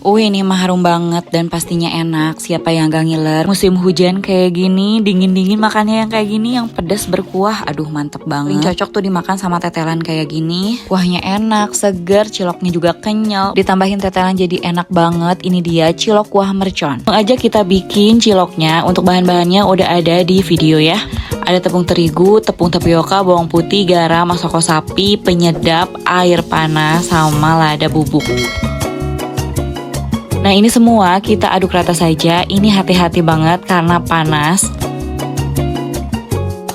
Ini mah harum banget dan pastinya enak. Siapa yang gak ngiler? Musim hujan kayak gini, dingin-dingin makannya yang kayak gini, yang pedas berkuah. Aduh mantep banget. Paling cocok tuh dimakan sama tetelan kayak gini. Kuahnya enak, seger, ciloknya juga kenyal. Ditambahin tetelan jadi enak banget. Ini dia cilok kuah mercon. Langsung aja kita bikin ciloknya. Untuk bahan-bahannya udah ada di video ya. Ada tepung terigu, tepung tapioka, bawang putih, garam, masako sapi, penyedap, air panas, sama lada bubuk. Nah ini semua kita aduk rata saja. Ini hati-hati banget karena panas.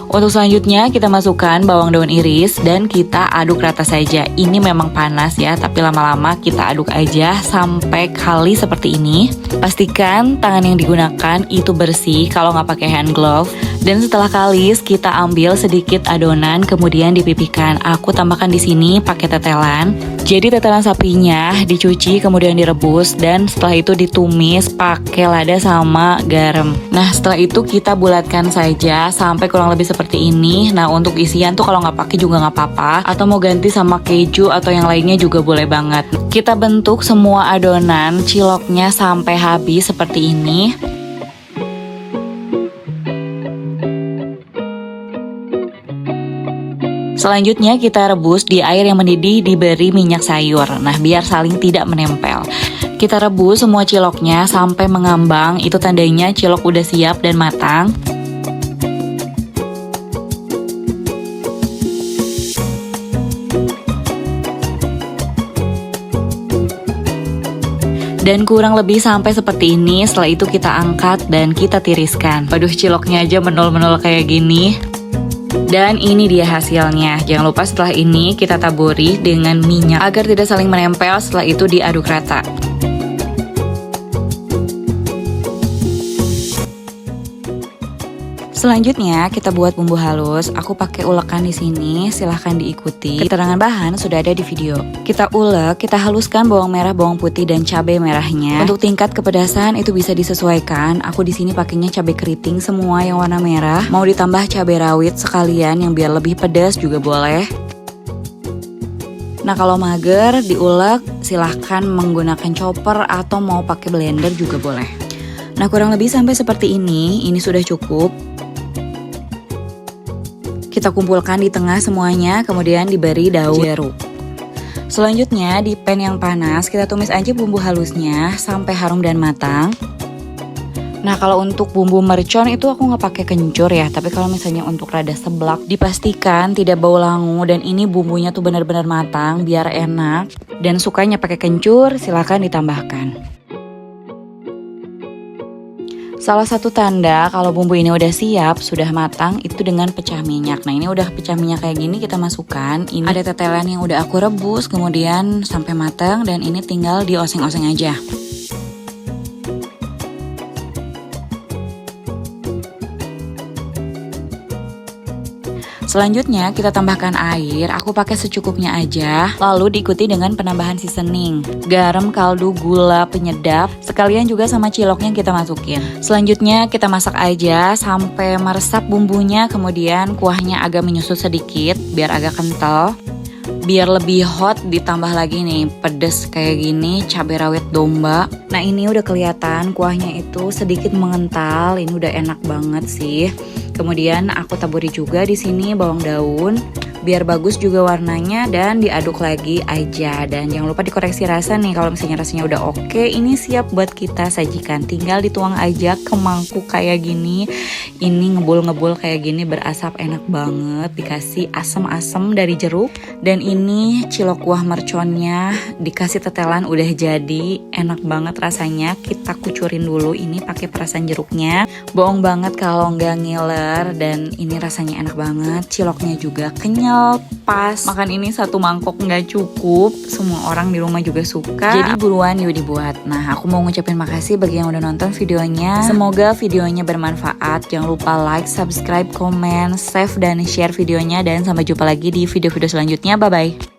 Untuk selanjutnya kita masukkan bawang daun iris dan kita aduk rata saja. Ini memang panas ya, tapi lama-lama kita aduk aja sampai kali seperti ini. Pastikan tangan yang digunakan itu bersih kalau nggak pakai hand glove. Dan setelah kalis kita ambil sedikit adonan kemudian dipipihkan. Aku tambahkan di sini pakai tetelan. Jadi tetelan sapinya dicuci kemudian direbus dan setelah itu ditumis pakai lada sama garam. Nah setelah itu kita bulatkan saja sampai kurang lebih seperti ini. Nah untuk isian tuh kalau nggak pakai juga nggak apa-apa, atau mau ganti sama keju atau yang lainnya juga boleh banget. Kita bentuk semua adonan ciloknya sampai habis seperti ini. Selanjutnya kita rebus di air yang mendidih, diberi minyak sayur. Nah biar saling tidak menempel. Kita rebus semua ciloknya sampai mengambang. Itu tandanya cilok udah siap dan matang. Dan kurang lebih sampai seperti ini. Setelah itu kita angkat dan kita tiriskan. Waduh ciloknya aja menol-menol kayak gini. Dan ini dia hasilnya. Jangan lupa setelah ini kita taburi dengan minyak agar tidak saling menempel. Setelah itu diaduk rata. Selanjutnya kita buat bumbu halus. Aku pakai ulekan di sini. Silahkan diikuti. Keterangan bahan sudah ada di video. Kita ulek, kita haluskan bawang merah, bawang putih dan cabai merahnya. Untuk tingkat kepedasan itu bisa disesuaikan. Aku di sini pakainya cabai keriting semua yang warna merah. Mau ditambah cabai rawit sekalian yang biar lebih pedas juga boleh. Nah kalau mager diulek silahkan menggunakan chopper atau mau pakai blender juga boleh. Nah kurang lebih sampai seperti ini sudah cukup. Kita kumpulkan di tengah semuanya, kemudian diberi daun jeruk. Selanjutnya di pan yang panas kita tumis aja bumbu halusnya sampai harum dan matang. Nah kalau untuk bumbu mercon itu aku nggak pakai kencur ya, tapi kalau misalnya untuk rada seblak dipastikan tidak bau langu dan ini bumbunya tuh benar-benar matang biar enak. Dan sukanya pakai kencur silahkan ditambahkan. Salah satu tanda kalau bumbu ini udah siap, sudah matang, itu dengan pecah minyak. Nah ini udah pecah minyak kayak gini kita masukkan. Ini ada tetelan yang udah aku rebus kemudian sampai matang dan ini tinggal dioseng-oseng aja. Selanjutnya kita tambahkan air, aku pakai secukupnya aja, lalu diikuti dengan penambahan seasoning, garam, kaldu, gula, penyedap, sekalian juga sama ciloknya kita masukin. Selanjutnya kita masak aja sampai meresap bumbunya, kemudian kuahnya agak menyusut sedikit biar agak kental. Biar lebih hot ditambah lagi nih pedes kayak gini cabai rawit domba. Nah ini udah kelihatan kuahnya itu sedikit mengental, ini udah enak banget sih. Kemudian aku taburi juga di sini bawang daun biar bagus juga warnanya dan diaduk lagi aja. Dan jangan lupa dikoreksi rasa nih, kalau misalnya rasanya udah oke, ini siap buat kita sajikan. Tinggal dituang aja ke mangkuk kayak gini. Ini ngebul-ngebul kayak gini berasap enak banget, dikasih asem-asem dari jeruk. Dan ini cilok kuah merconnya dikasih tetelan udah jadi, enak banget rasanya. Kita kucurin dulu ini pakai perasan jeruknya. Bohong banget kalau nggak ngiler dan ini rasanya enak banget. Ciloknya juga kenyal, pas. Makan ini satu mangkok nggak cukup, semua orang di rumah juga suka. Jadi buruan yuk dibuat. Nah aku mau ngucapin makasih bagi yang udah nonton videonya. Semoga videonya bermanfaat. Jangan lupa like, subscribe, komen, save, dan share videonya. Dan sampai jumpa lagi di video-video selanjutnya. Bye-bye.